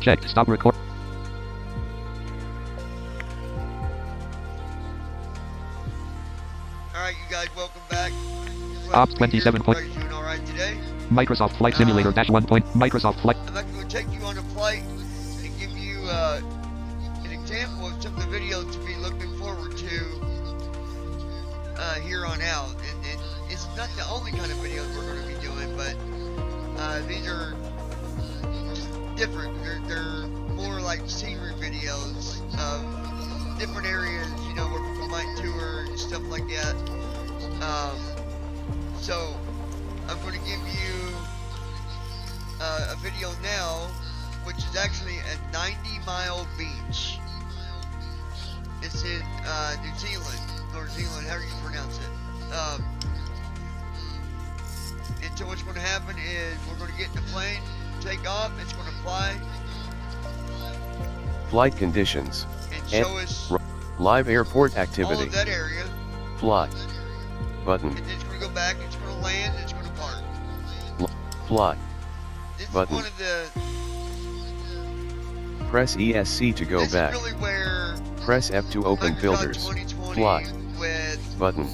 checked. Stop record. Alright, you guys, welcome back. Ops 27 point. Everybody's doing alright today. Microsoft Flight Simulator dash 1 point. Microsoft Flight. I'm not going to take you on a flight and give you an example of some of the videos to be looking forward to here on out. And it's not the only kind of videos we're going to be doing, but these are different. They're more like scenery videos of different areas, you know, where people might tour and stuff like that. So I'm going to give you a video now, which is actually a 90-mile beach. It's in New Zealand, North Zealand, however you pronounce it. And so what's going to happen is we're going to get in the plane, take off, it's going to fly. Flight conditions. And show us Live airport all activity. of that area. Fly. Button. And then it's going to go back, it's going to land, it's going to park. Fly. This Button. is one of the... Press ESC to go this back. is really where Press F to open Microsoft filters. 2020 Fly. with, Button.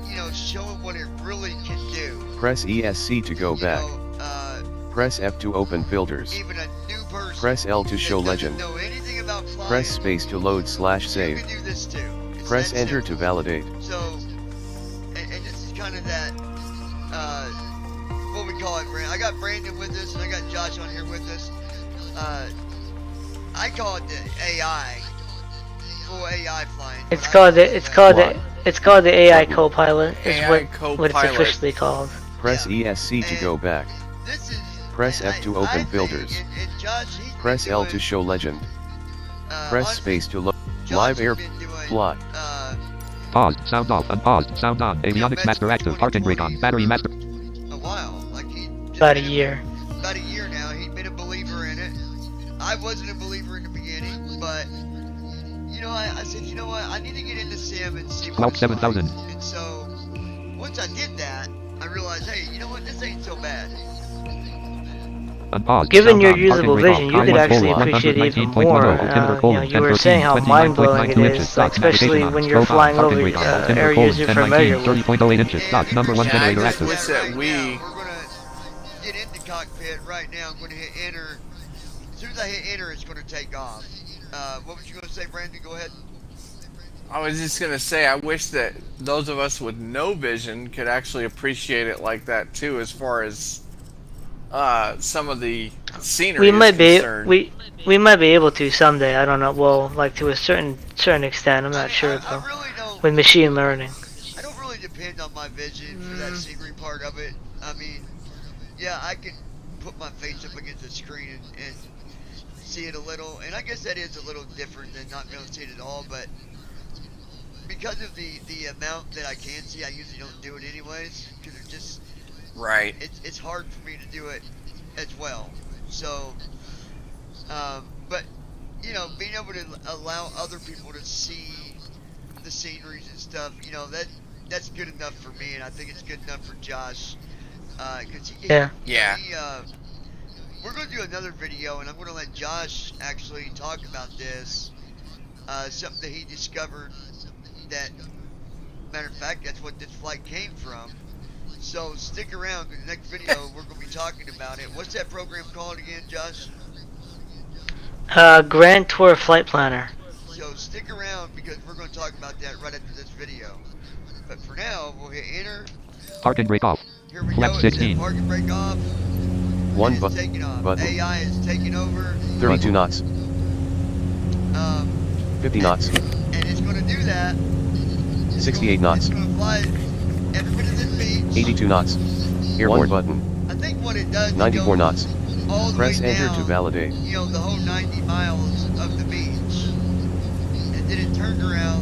you know, showing what it really can do. Press ESC to go You back. know, Press F to open filters. even a new person Press L to show that legend. doesn't know anything about flying, Press space to load / you save. can do this too. It's Press that enter to simple. validate. So, and this is kind of that, what we call it, Brandon. I got Brandon with us, and I got Josh on here with us. I call it the AI, full AI flying. It's but I called call the it it's that. called Fly. the it's called the AI Copilot. Is AI what it's Copilot. officially called. Press Yeah. ESC to go back. This is, Press and F to I open think, filters. and Josh, he's been Press L to doing, show legend. Press honestly, space to load. Josh Live has air. been doing, Fly. Paused. Sound off. Unpaused. Sound on. Avionics master active. Parking brake on. Battery master. a while, like he just About a been year. About a year now. He'd been a believer in it. I wasn't a believer in the beginning, but you know, I said, you know what, I need to get into Sim and see what Cloud it's 7000. like. And so once I did that, I realized, hey, you know what, this ain't so bad. Unpaused. Given Sound your on. usable Parking brake vision, off. you High could one actually full appreciate it even 119.10. more. Altimeter cold. You were saying how 1013, mind-blowing it 29.92 is, inches. like, Dots. Navigation especially on. when you're Strobe on. flying Parking over brake on. Altimeter areas cold. you're familiar 1019. with. 30.08 inches. Dots. Number one Yeah, generator I active. just wish that right we- now, we're gonna get into cockpit right now. I'm gonna hit enter. As soon as I hit enter, it's gonna take off. What was you gonna say, Brandon? Go ahead. I was just gonna say, I wish that those of us with no vision could actually appreciate it like that too, as far as some of the scenery We might is be concerned. we might be able to someday. I don't know. Well, like to a certain extent. I'm not sure I though. really don't. With machine learning. I don't really depend on my vision for that scenery part of it. I mean, yeah, I can put my face up against the screen and see it a little, and I guess that is a little different than not being able to see it at all, but because of the amount that I can see, I usually don't do it anyways, because it just, Right. it's hard for me to do it as well. So, but, you know, being able to allow other people to see the sceneries and stuff, you know, that's good enough for me, and I think it's good enough for Josh, because Yeah. Yeah. we're going to do another video, and I'm going to let Josh actually talk about this, something that he discovered that, matter of fact, that's what this flight came from. So stick around, because the next video we're going to be talking about it. What's that program called again, Josh? Grand Tour Flight Planner. So stick around, because we're going to talk about that right after this video. But for now, we'll hit enter. Parking brake off. Here we Flex go. It says 16. parking brake off. One It's taking off. button. AI is taking over. 32 knots. 50 knots. And it's going to do that. 68 knots. It's going to fly every bit of this beach. 82 knots. One button. I think what it does is 94 go knots. all the Press way enter down, to validate. you know, the whole 90 miles of the beach. And then it turns around,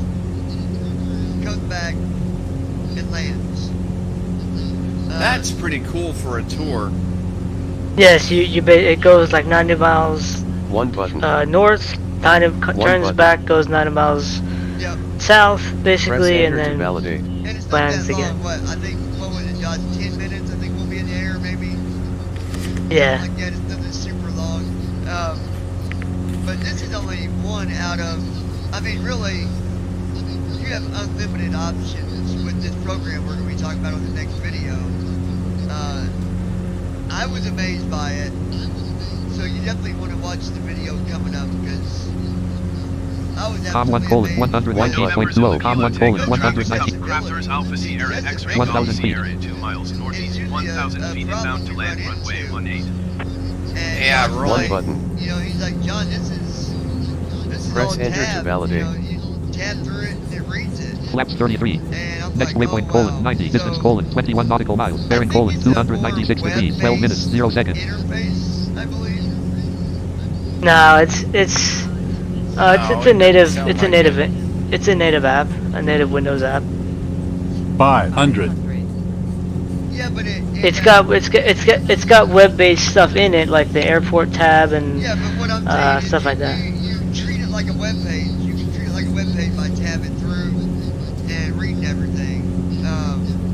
comes back, and lands. That's pretty cool for a tour. Yes, it goes like 90 miles One button. north, turns button. back, goes 90 miles Yep. south, Press basically, and enter to then validate. And it's not lands that long. again. What? I think, what was it, Josh? 10 minutes? I think we'll be in the air, maybe. yeah. Like that. It's nothing super long. But this is only one out of, I mean, really, you have unlimited options with this program we're going to be talking about on the next video. I was amazed by it, so you definitely want to watch the video coming up because I was Com 1 absolutely colon amazed. 119.20. Com 1 colon 119. Crafters Alpha Sierra X-ray 1,000 Golf feet. Sierra 2 miles northeast, 1,000 feet inbound to land runway 18. And Yeah, John's right. One like, button. you know, he's like, John, this is Press all enter to tab. validate. You know, you tab through it and it reads it. Flaps 33. And I'm Next like, waypoint oh, colon wow. 90. Distance So, colon 21 nautical miles. Bearing I think colon it's a more 296 degrees. 12 minutes. 0 seconds. Interface, I believe. No, it's No, it's it a doesn't native sound it's a like native it. it's a native app, a native Windows app. 500. Yeah, but It's got web-based stuff in it, like the airport tab and yeah, but what I'm saying is stuff like that. you treat it like a web page. You can treat it like a web page by tabbing through and reading everything.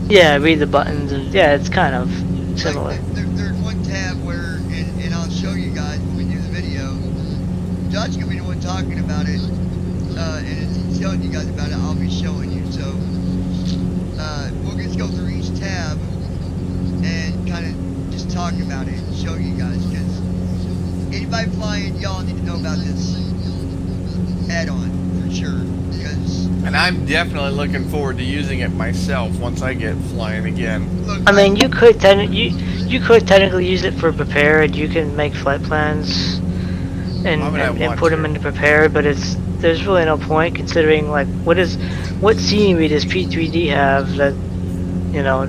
Yeah, read the buttons and yeah, it's kind of similar. Like there's one tab where, and I'll show you guys when we do the video. Josh's gonna be the one talking about it, and it's telling you guys about it. I'll be showing you. So we'll just go through each tab and kind of just talk about it and show you guys. Because anybody flying, y'all need to know about this add-on for sure. Because And I'm definitely looking forward to using it myself once I get flying again. look, I mean, you could technically use it for prepared. You can make flight plans and Why would I want put them to? into prepared, but there's really no point considering like what scenery does P3D have that you know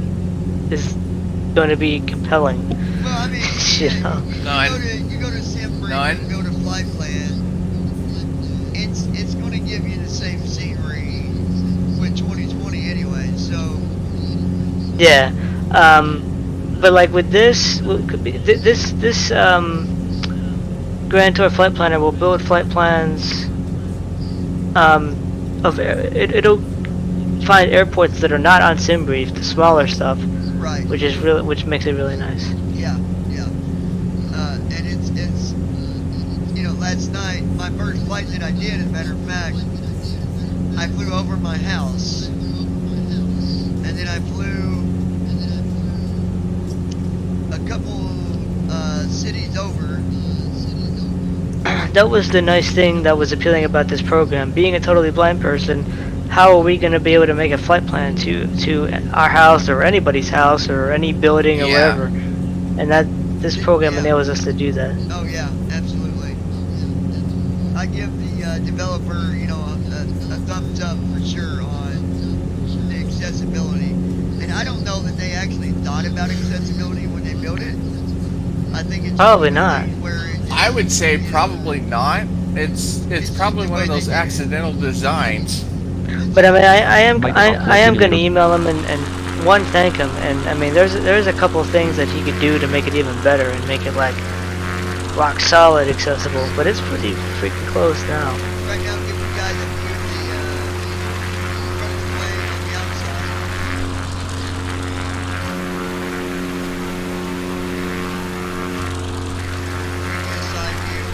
is going to be compelling. well, I mean, You know. you go to SimBrief No, I- and build a flight plan. It's going to give you the same scenery with 2020 anyway. So Yeah, but like with this, this Grand Tour Flight Planner will build flight plans. It'll find airports that are not on SimBrief, the smaller stuff, right, which makes it really nice. yeah. And it's you know, last night my first flight that I did, as a matter of fact, I flew over my house, and then I flew a couple cities over. That was the nice thing that was appealing about this program. Being a totally blind person, how are we going to be able to make a flight plan to our house or anybody's house or any building or Yeah. wherever? And that this program Yeah. enables us to do that. Oh yeah, absolutely. I give the developer, you know, a thumbs up for sure on the accessibility. And I don't know that they actually thought about accessibility when they built it. I think it's Probably not. Where I would say probably not. It's probably one of those accidental designs. But I mean, I am Microsoft going to Windows. email him and one thank him. And I mean, there's a couple of things that he could do to make it even better and make it like rock solid accessible. But it's pretty freaking close now. right now, give you guys a view of the front of the plane on the outside. Here's a side view.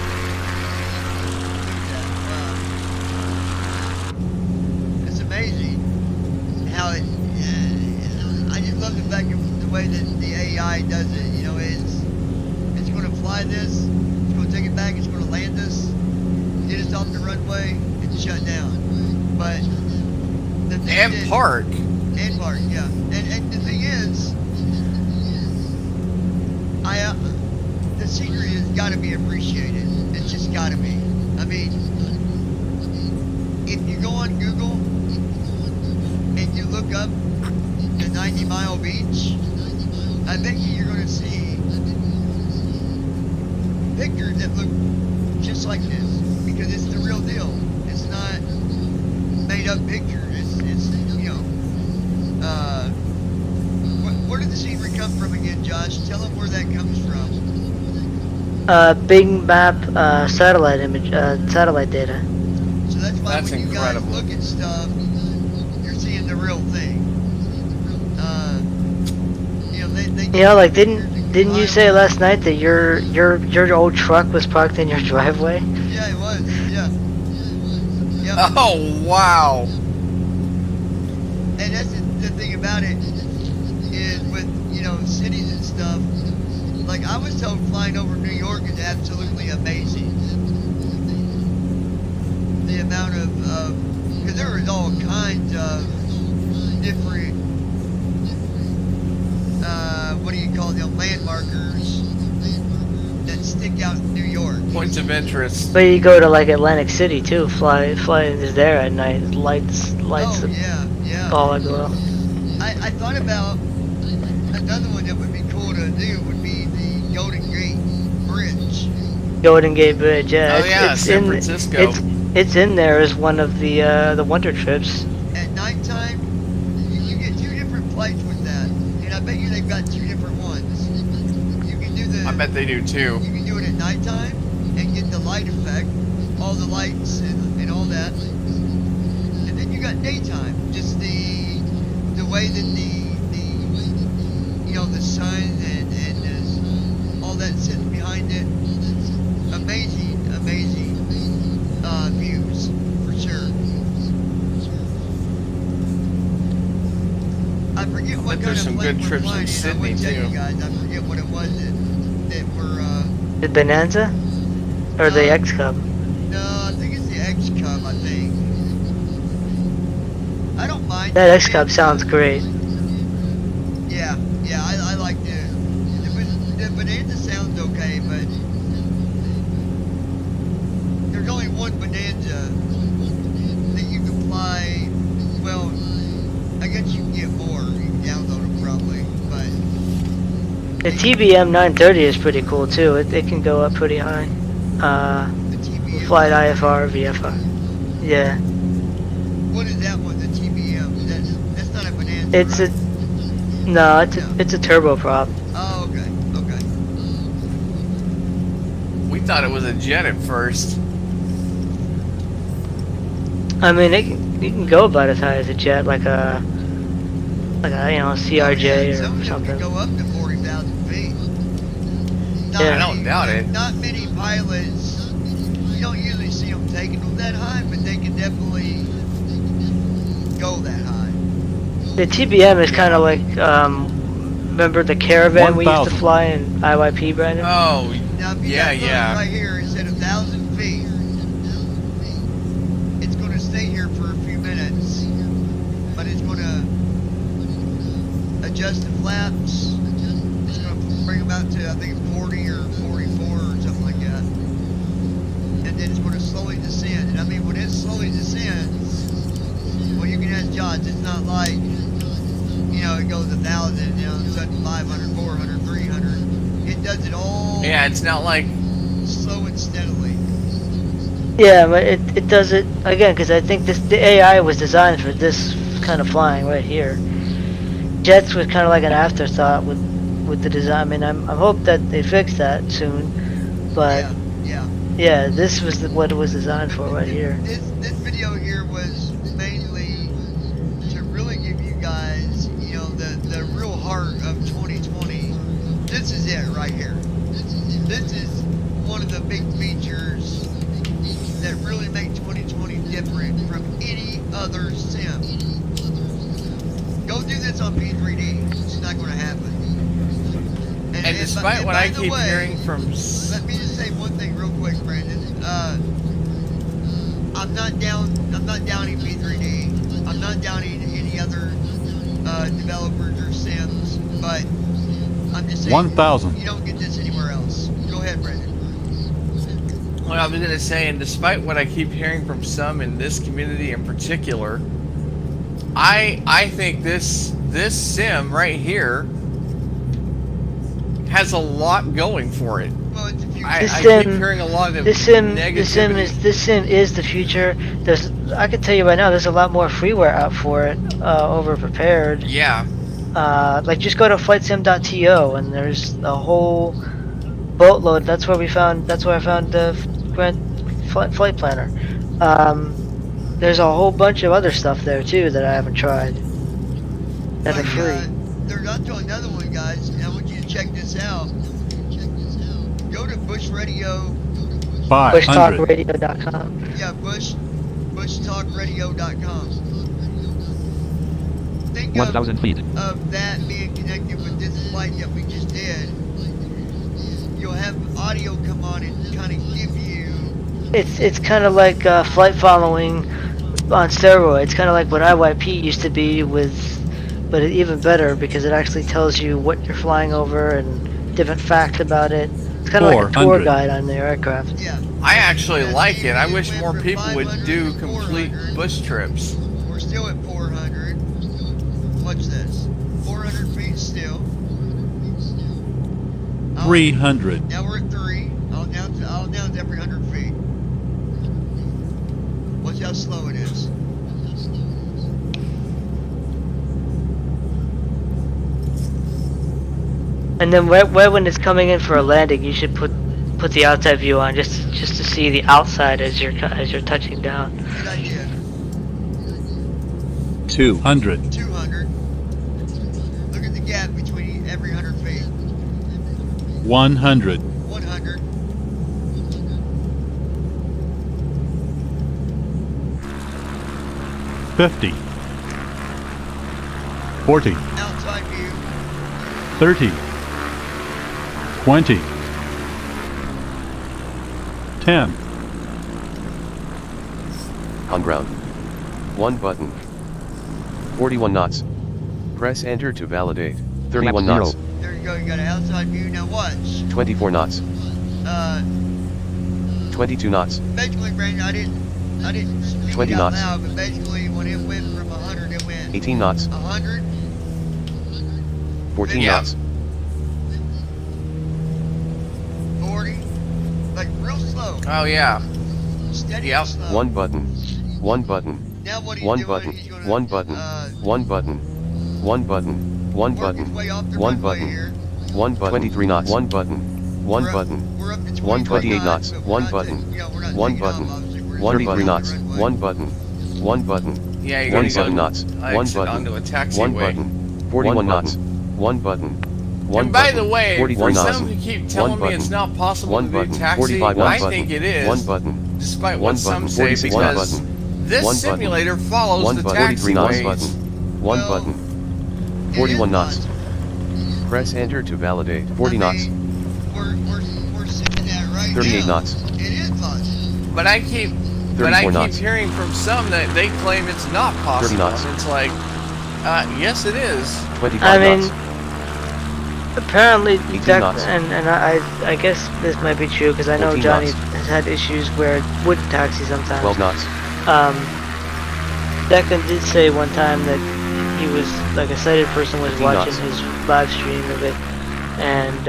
Look at that. Wow. It's amazing how it. I just love the fact of the way that the AI does it. You know, it's going to fly this, it's going to take it back, it's going to land us, get us off the runway, and shut down. But the thing And that- park. and park, yeah. And the thing is, the scenery has got to be appreciated. It's just got to be. I mean, if you go on Google and you look up the 90 Mile Beach, I bet you're going to see pictures that look just like this because it's the real deal. It's not made up picture. It's you know. Where did the scenery come from again, Josh? Tell them where that comes from. Big map, satellite image, satellite data. So that's why That's when you incredible. guys look at stuff, you're seeing the real thing. You know, they You know, like pictures didn't and Didn't you say last night that your old truck was parked in your driveway? Yeah, it was. Yeah. Yep. Oh wow! And that's the thing about it is with cities and stuff. Like I was told, flying over New York is absolutely amazing. The amount of because there is all kinds of different what do you call them, landmarkers that stick out in New York. Points of interest. But you go to like Atlantic City too. Fly there at night. Lights Oh yeah. all aglow. I thought about another one that would be cool to do would be the Golden Gate Bridge. Golden Gate Bridge. Yeah. Oh yeah, San Francisco. It's in there as one of the wonder trips. At nighttime, you get two different flights with that, and I bet you they've got two different ones. You can do I bet they do too. You can do it at nighttime and get the light effect, all the lights and all that, and then you got daytime, just the way that the sun and all that sits behind it. Amazing views for sure. I forget what kind there's of some plane good we're trips in flying in. Sydney, I would tell too. you guys, I forget what it was that were. The Bonanza, or the X Cub. No, I think it's the X Cub. I think. I don't mind. That X Cub sounds great. Yeah, I like the Bonanza sounds okay, but there's only one Bonanza that you can fly. Well, I guess you can get more. You can download them probably, but The TBM 930 is pretty cool too. It can go up pretty high. the TBM. Flight IFR, VFR. Yeah. What is that one? The TBM? That's not a Bonanza. It's right? it's a turboprop. Oh, okay. We thought it was a jet at first. I mean, you can go about as high as a jet, like a CRJ Some or of them something. can go up to 40,000 feet. Not Yeah. I don't doubt it. Not many pilots. You don't usually see them taking them that high, but they can definitely go that high. The TBM is kind of like remember the Caravan we used to 1,000. fly in IYP, Brandon? Oh, Now, if you Yeah, got yeah. right here, it said 1,000 feet. It's going to stay here for a few minutes, but it's going to adjust the flaps. It's going to bring them out to, I think, 40 or 44 or something like that. And then it's going to slowly descend. And I mean, when it slowly descends, well, you can ask Josh, it's not like, it goes 1,000, sudden 500, 400, 300. It does it all yeah, it's not like slow and steadily. Yeah, but it does it again because I think the AI was designed for this kind of flying right here. Jets was kind of like an afterthought with the design. I mean, I'm hope that they fix that soon, but yeah, this was what it was designed for right here. This video here was mainly to really give you guys, the real heart of 2020. This is it right here. This is one of the big features that really make 2020 different from any other sim. Go do this on P3D. It's not going to happen. and despite what by I the keep way, hearing from let me just say one thing real quick, Brandon. I'm not downing P3D. I'm not downing any other developers or sims, but I'm just saying 1,000. you don't get this anywhere else. Go ahead, Brandon. what I was gonna say, and despite what I keep hearing from some in this community in particular, I think this sim right here has a lot going for it. Well, it's a few. I This keep sim- hearing a lot of This sim negativity. is the future. I can tell you right now, there's a lot more freeware out for it over prepared. Yeah, Like just go to flightsim.to and there's a whole boatload. That's where I found the flight planner. There's a whole bunch of other stuff there too that I haven't tried that are free. There's also another one, guys, and I want you to check this out, go to Bush Radio. 500. BushTalkRadio.com. Yeah, bushtalkradio.com. Think 1,000 feet. of that being connected with this flight that we just did. You'll have audio come on and kind of give you. It's kind of like flight following on steroids. Kind of like what IYP used to be but even better because it actually tells you what you're flying over and different facts about it. It's kind of like a tour 400. guide on the aircraft. Yeah. I actually like it. I You wish went more from people would 500 do to complete 400. bush trips. We're still at 400. Watch this. 400 feet still. 300. Now we're at 3. I'll announce every 100 feet. Watch how slow it is. And then right when it's coming in for a landing, you should put the outside view on just to see the outside as you're touching down. Good idea. 200. 200. Look at the gap between every 100 feet. 100. 100. 50. 40. Outside view. 30. 20. 10. On ground. 1 button. 41 knots. Press enter to validate. 31 Flaps knots. 0. There you go. You got an outside view. Now watch. 24 knots. 22 knots. Basically, Brandon, I didn't speak 20 out knots. loud, but basically when it went from 100, it went 18 knots. 100, 14 Yeah. knots. 40, like real slow, Oh yeah. steady Yep. and slow. 1 button. 1 button. Now what he's 1 doing, button. he's gonna, 1 button. 1 button. 1 button. 1 work his button. way off the 1 runway button. here. 1 button. 23 knots. 1 button. 1 We're up- button. We're up to 128 25 knots. but we're 1 not button. taking- we're not 1 taking off, button. obviously. We're 1 just 3 on knots. the runway. 1 button. 1 button. Yeah, you're 27 gonna knots. go 1 exit button. onto a 1 taxiway. button. 41 knots. 1 button. 1 And by button. the way, 41 for knots. some who keep 1 telling me it's button. not possible 1 to button. do taxi, 45 1 I button. think it is. 1 button. Despite 1 what some button. say, 46 1 because button. this 1 button. simulator follows 1 the button. 43 knots taxiways. button. 1 Well, button. It 41 is knots. possible. Press enter to validate. 40 I knots. mean, we're seeing that right 38 now. knots. It is possible. But I keep 34 knots. hearing from some that they claim it's not possible. knots. And it's like, yes, it is. 25 I mean, knots. apparently, 18 that, knots. and I guess this might be true because I know 14 Johnny knots. has had issues where it wouldn't taxi sometimes. 12 knots. Declan did say one time that he was like a sighted person was 15 watching knots. his live stream of it, and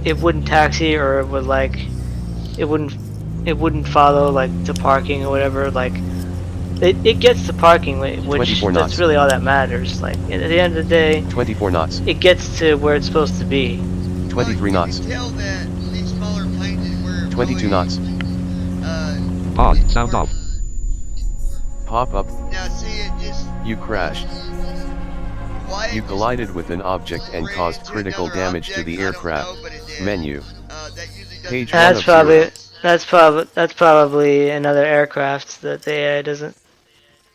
it wouldn't taxi or it would like it wouldn't follow like to parking or whatever. Like it gets to parking, which 24 that's knots. really all that matters. Like at the end of the day, 24 knots. it gets to where it's supposed to be. 23 Well, knots. You can tell that these smaller planes is where it 22 really, knots. Pause. it's Sound where- off. Pop up. Now see it just You crashed. why it You just collided with an object and ran caused into critical another damage to object, the I don't aircraft. know, but it did. Menu. That usually doesn't Page happen. That's probably another aircraft that the AI doesn't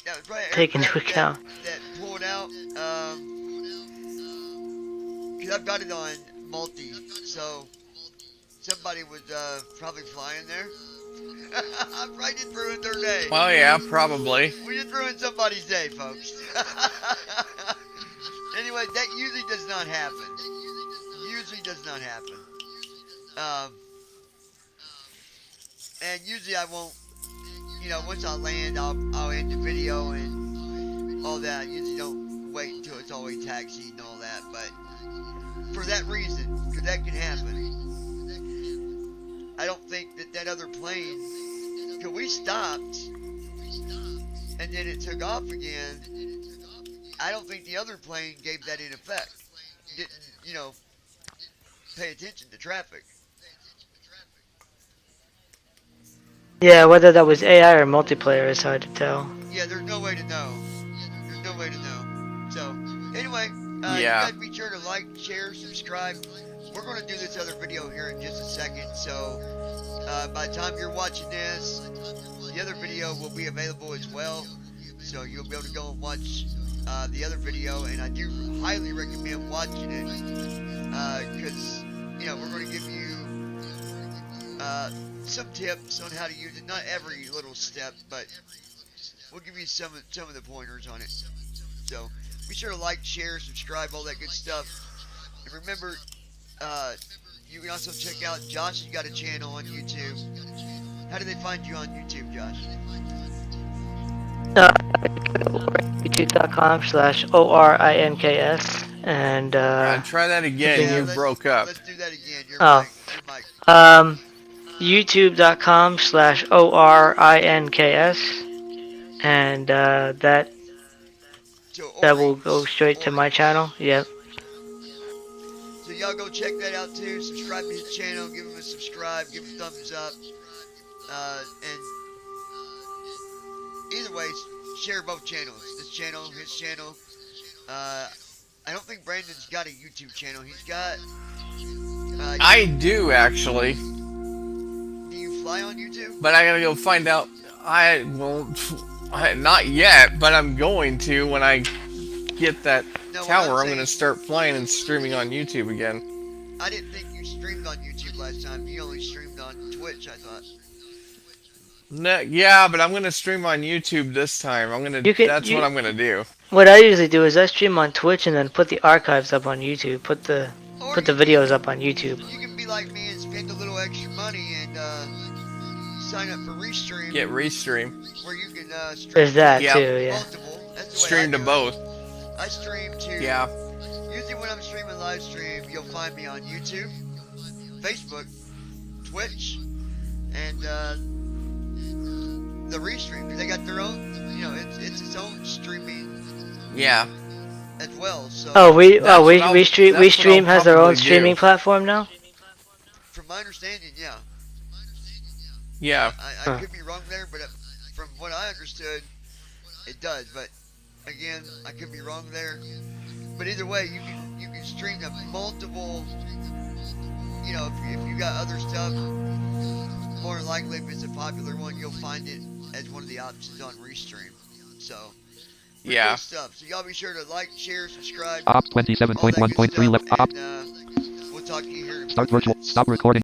Yeah, it's probably take into aircraft account. that pulled out. Cause I've got it on multi, so somebody was probably flying there. I probably just ruined their day. Well, yeah, probably. We just ruined somebody's day, folks. Anyway, that usually does not happen. Usually does not happen. And usually I won't, once I land, I'll end the video and all that. I usually don't wait until it's always taxied and all that, but for that reason, because that can happen. I don't think that other plane, because we stopped and then it took off again. I don't think the other plane gave that in effect. Didn't, pay attention to traffic. Yeah, whether that was AI or multiplayer is hard to tell. Yeah, there's no way to know. There's no way to know. So, anyway, You guys be sure to like, share, subscribe. We're going to do this other video here in just a second, so by the time you're watching this, the other video will be available as well, so you'll be able to go and watch the other video, and I do highly recommend watching it, because, you know, we're going to give you some tips on how to use it. Not every little step, but we'll give you some of the pointers on it. So be sure to like, share, subscribe, all that good stuff. And remember, you can also check out Josh. You got a channel on YouTube. How do they find you on YouTube, Josh? YouTube.com/ORINKS and try that again. Yeah, You broke up. Let's do that again. Your Oh. mic. YouTube.com/ORINKS and that So will go straight to my channel. Yep. So y'all go check that out too. Subscribe to his channel. Give him a subscribe. Give him a thumbs up. And either way, share both channels. This channel, his channel. I don't think Brandon's got a YouTube channel. He's got. I do actually. Do you fly on YouTube? But I gotta go find out. I won't. Not yet, but I'm going to when I get that tower. I'm gonna start flying and streaming on YouTube again. I didn't think you streamed on YouTube last time. You only streamed on Twitch, I thought. No, yeah, but I'm gonna stream on YouTube this time. That's what I'm gonna do. What I usually do is I stream on Twitch and then put the archives up on YouTube. Put the videos up on YouTube. You can be like me and spend a little extra money and sign up for Restream. Get Restream. Where you can stream. There's that too, yeah. Multiple. That's the way Stream I to do both. it. I stream to. Yeah. Usually when I'm streaming live stream, you'll find me on YouTube, Facebook, Twitch, and the Restream. Cause they got their own. You know, it's its own streaming. Yeah. As well. So. Restream has their own streaming platform now. From my understanding, yeah. Yeah. I could be wrong there, but from what I understood, it does. But again, I could be wrong there. But either way, you can stream to multiple. You know, if you got other stuff, more than likely if it's a popular one, you'll find it as one of the options on Restream. So. Yeah. Cool stuff. So y'all be sure to like, share, subscribe. Op 27.1.3 left. Op. We'll talk to you here. Start virtual. Stop recording.